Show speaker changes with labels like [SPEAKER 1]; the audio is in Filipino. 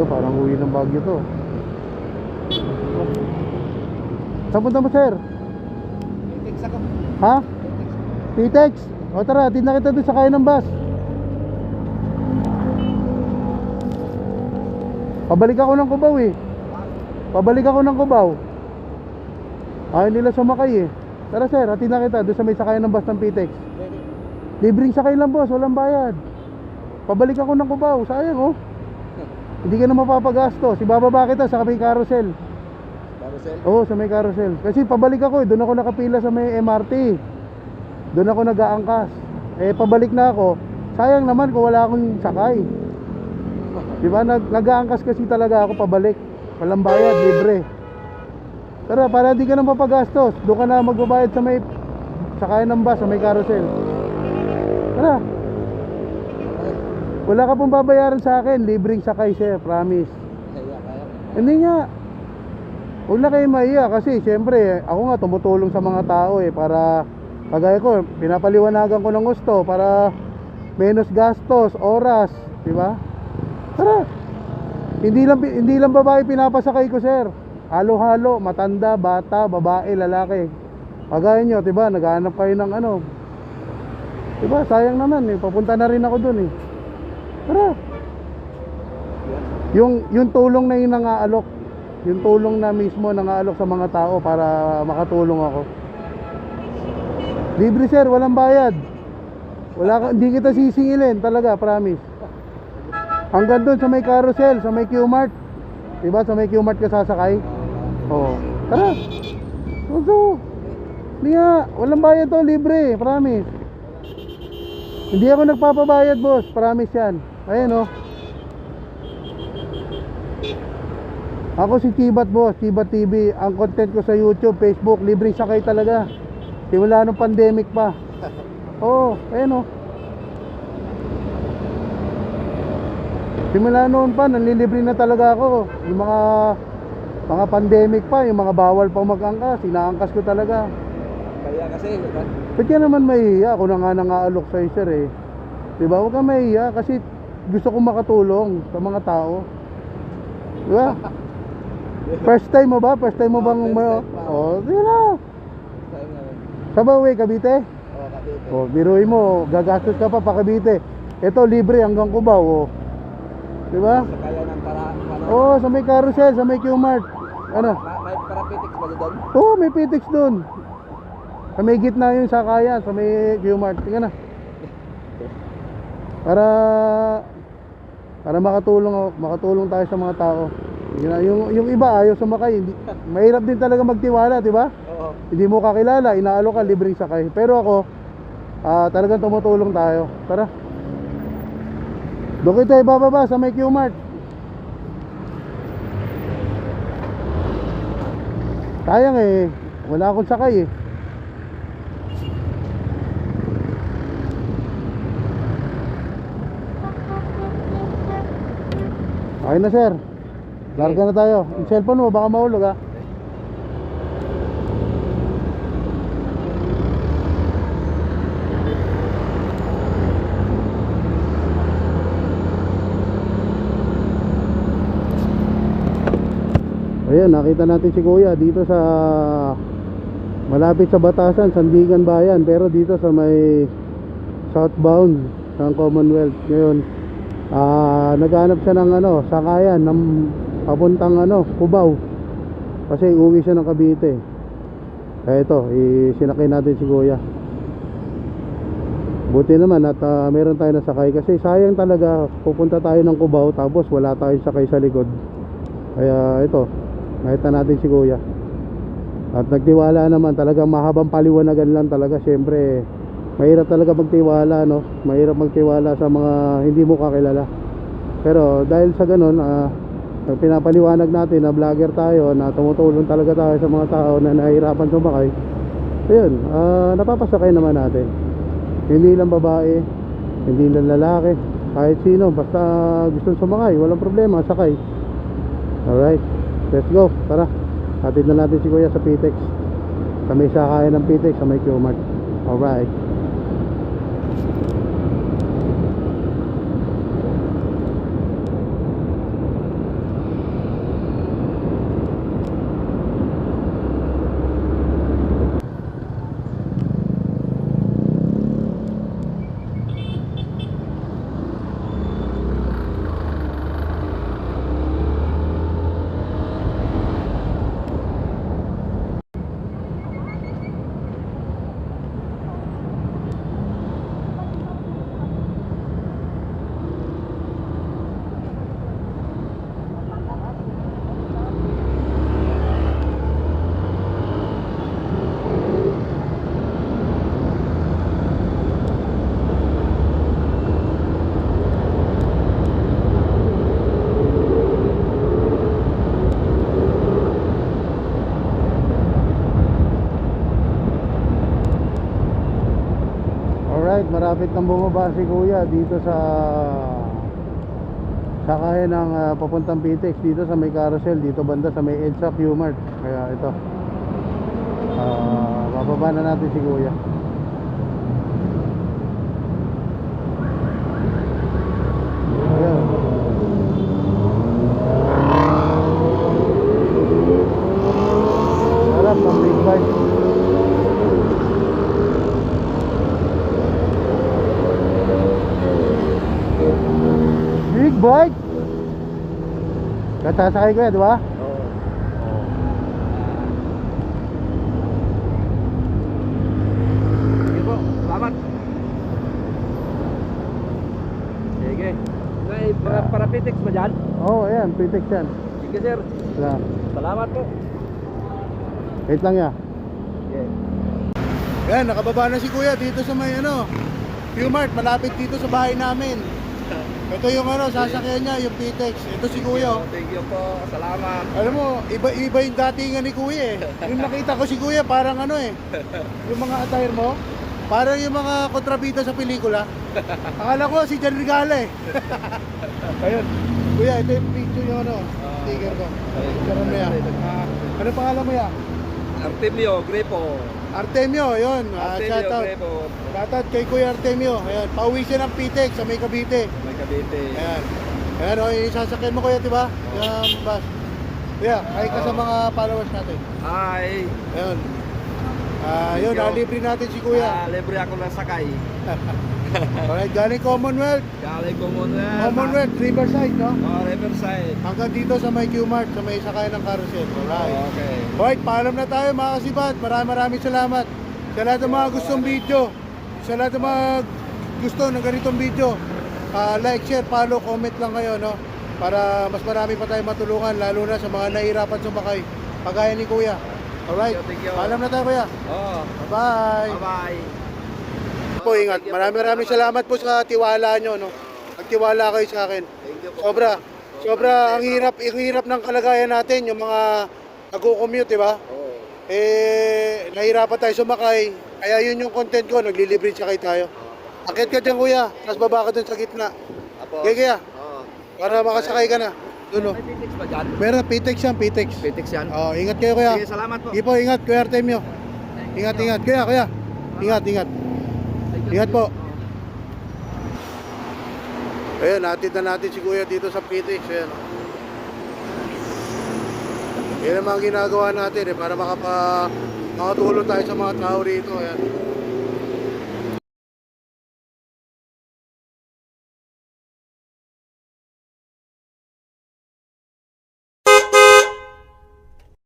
[SPEAKER 1] Ito, parang uwi ng Baguio to. Saan punta mo, sir?
[SPEAKER 2] Text ako.
[SPEAKER 1] Ha? Pitex? O tara, atid na kita doon sa kaya ng bus. Pabalik ako ng Cubao eh. Pabalik ako ng Cubao. Ayaw nila sumakay eh. Tara sir, atid na kita doon sa may sakayan ng bus ng Pitex. Libreng sakay lang boss, walang bayad. Pabalik ako ng Cubao, sayang oh. Hindi ka na mapapagastos. Ibababa kita sa may carousel.
[SPEAKER 2] Carousel?
[SPEAKER 1] Oo, sa may carousel. Kasi pabalik ako eh, doon ako nakapila sa may MRT. Doon ako nag-aangkas. Eh pabalik na ako, sayang naman kung wala akong sakay. Diba, nag-aangkas kasi talaga ako pabalik. Walang bayad, libre. Tara, para hindi ka na mapagastos, doon ka na magbabayad sa may sakayan ng bus, sa may carousel. Tara. Wala ka pong babayaran sa akin, libreng sakay sir, promise.
[SPEAKER 2] Kaya.
[SPEAKER 1] Hindi nga. Huwag na kayo maiya kasi syempre ako nga tumutulong sa mga tao eh, para kagaya ko, pinapaliwanagan ko ng gusto para menos gastos, oras, di ba? Tara. Hindi lang babae pinapasakay ko sir. Halo-halo, matanda, bata, babae, lalaki. Kagaya nyo, di ba? Naghahanap kayo ng ano. Di ba? Sayang naman eh. Papunta na rin ako dun eh. Tara. Yung tulong na yung nangaalok, yung tulong na mismo nangaalok sa mga tao para makatulong ako. Libre sir, walang bayad. Hindi kita sisingilin talaga, promise. Hanggang doon sa may carousel, sa may Q-Mart. Diba sa may Q-Mart ka sasakay? Oo. Tara. So, hindi nga, walang bayad to, libre, promise. Hindi ako nagpapabayad boss, promise yan. Ayan oh. Ako si Chibat boss, Chibat TV. Ang content ko sa YouTube, Facebook, libreng sakay talaga. Simula nung pandemic pa. Oo, ayan oh. Simula noon pa, nanlilibre na talaga ako. Yung mga pandemic pa, yung mga bawal pa mag-angkas, inaangkas ko talaga.
[SPEAKER 2] Kaya kasi,
[SPEAKER 1] Ba't ka naman mahihiya? Ako na nga nangaalok sa'yo sir eh. Diba? Huwag ka mahihiya kasi gusto kong makatulong sa mga tao. Diba? First time mo ba? First time mo bang... Oo, sige na. Sa ba uwi, Cavite?
[SPEAKER 2] Oo, Cavite.
[SPEAKER 1] O, biruin mo, gagastos ka pa Cavite. Ito, libre hanggang Cubao. O. Diba?
[SPEAKER 2] Sa kaya ng
[SPEAKER 1] Oo, sa may carousel, sa may Q-Mart. Ano?
[SPEAKER 2] May parapitics ba doon?
[SPEAKER 1] Oo, may Pitex doon. Sa may gitna yung sakayan, sa may Q-Mart. Tingnan na. Para makatulong tayo sa mga tao. Yung iba ayaw sumakay, mahirap din talaga magtiwala, di ba?
[SPEAKER 2] Oo.
[SPEAKER 1] Hindi mo kakilala, inaalo ka, libreng sakay. Pero ako, talagang tumutulong tayo. Tara. Doon tayo bababa sa may Q-Mart. Sayang eh, wala akong sakay eh. Okay na sir, larga na tayo. Yung cellphone mo baka mahulog ha. Ayan, nakita natin si kuya dito sa malapit sa Batasan, Sandigan Bayan. Pero dito sa may southbound ng Commonwealth. Ngayon naghanap siya ng sakayan ng papuntang Cubao. Kasi uwi siya ng Cavite. Kaya ito, sinakay natin si kuya. Buti naman at meron tayo na sakay. Kasi sayang talaga, pupunta tayo ng Cubao tapos wala tayong sakay sa likod. Kaya ito, nakita natin si kuya. At nagtiwala naman, talagang mahabang paliwanagan lang talaga. Siyempre mahirap talaga magtiwala, no? Mahirap magtiwala sa mga hindi mo kakilala. Pero dahil sa ganun, pinapaliwanag natin na vlogger tayo, na tumutulong talaga tayo sa mga tao na nahihirapan sumakay. So yun, napapasakay naman natin. Hindi lang babae, hindi lang lalaki, kahit sino, basta gustong sumakay, walang problema, sakay. Alright, let's go, tara. Hatid na natin si kuya sa Pitex. Sa may sakayan ng Pitex, sa may Q-Mart. Alright. malapit nang bumaba si kuya dito sa sakayan ng papuntang Pitex dito sa may carousel, dito banda sa may EDSA Q-Mart. Kaya ito, bababa na natin si kuya. Ayan. Sarap ng big bike. Big bike? Katasakay ko yan, di ba?
[SPEAKER 2] Oo. Sige po, salamat. Sige. May parapitix ba dyan?
[SPEAKER 1] Oo, ayan, Pitex yan.
[SPEAKER 2] Sige sir.
[SPEAKER 1] Wala.
[SPEAKER 2] Salamat po.
[SPEAKER 1] Wait lang ya.
[SPEAKER 2] Okay.
[SPEAKER 1] Yan, nakababa na si kuya dito sa may Q-Mart, malapit dito sa bahay namin. Ito yung sasakyan niya, yung Pitex. Ito si kuya.
[SPEAKER 2] Thank you po. Salamat.
[SPEAKER 1] Alam mo, iba yung datingan ni kuya eh. Yung nakita ko si kuya, parang yung mga attire mo, parang yung mga kontrabida sa pelikula. Akala ko si Jan Regala eh. Ayun. Kuya, ito yung picture yung sticker ko. Picture mo yan. Ano pangalan mo yan?
[SPEAKER 2] Artemio Grepo.
[SPEAKER 1] Artemio, yun.
[SPEAKER 2] Artemio
[SPEAKER 1] Shoutout.
[SPEAKER 2] Grepo.
[SPEAKER 1] Shoutout kay Kuya Artemio. Ayan, pauwi siya ng Pitex sa may Cavite.
[SPEAKER 2] May Cavite.
[SPEAKER 1] Ayan. Ayan, yung sasakyan mo kuya, di ba? Yung bus. Kuya, ay ka sa mga followers natin.
[SPEAKER 2] Hi.
[SPEAKER 1] Ayun. Yun, libre natin si kuya.
[SPEAKER 2] Libre ako ng sakay.
[SPEAKER 1] Alright, galing Commonwealth.
[SPEAKER 2] Galing ko muna.
[SPEAKER 1] Commonwealth, Riverside, no?
[SPEAKER 2] Riverside.
[SPEAKER 1] Hanggang dito sa may Q-Mart, sa may sakayan ng carousel. Alright.
[SPEAKER 2] Okay.
[SPEAKER 1] Alright, paalam na tayo mga kasibat. Maraming salamat sa lahat ng mga gustong video. Sa lahat ng mga gusto ng ganitong video. Like, share, follow, comment lang kayo, no? Para mas marami pa tayong matulungan, lalo na sa mga nahihirapan sumakay. Pagaya ni kuya. Alright,
[SPEAKER 2] Thank you.
[SPEAKER 1] paalam na tayo kuya.
[SPEAKER 2] Oh.
[SPEAKER 1] Bye-bye.
[SPEAKER 2] Bye-bye.
[SPEAKER 1] Po, ingat. Maraming salamat po sa tiwala nyo, no? Nagtiwala kayo sa akin.
[SPEAKER 2] Thank you po.
[SPEAKER 1] Sobra ang hirap ng kalagayan natin, yung mga nagko-commute, di ba?
[SPEAKER 2] Oh.
[SPEAKER 1] Nahirapan tayo sumakay. Kaya yun yung content ko, naglilibre sakay tayo. Akit ka dyan, kuya. Tapos baba ka dun sa gitna.
[SPEAKER 2] Apo.
[SPEAKER 1] Kaya,
[SPEAKER 2] Oh.
[SPEAKER 1] para makasakay ka na. Doon, no?
[SPEAKER 2] May Pitex ba dyan?
[SPEAKER 1] Meron, Pitex yan, Pitex.
[SPEAKER 2] Pitex yan?
[SPEAKER 1] Oh, ingat kayo, kuya.
[SPEAKER 2] Sige, salamat po.
[SPEAKER 1] Sige po, ingat, Kuya Artemio. Ingat. Kuya. Ingat. Ingat po. Ayan, natid na natin si kuya dito sa Pitex. Ayan. Yan ang mga ginagawa natin para makatulong tayo sa mga tao rito. Ayan.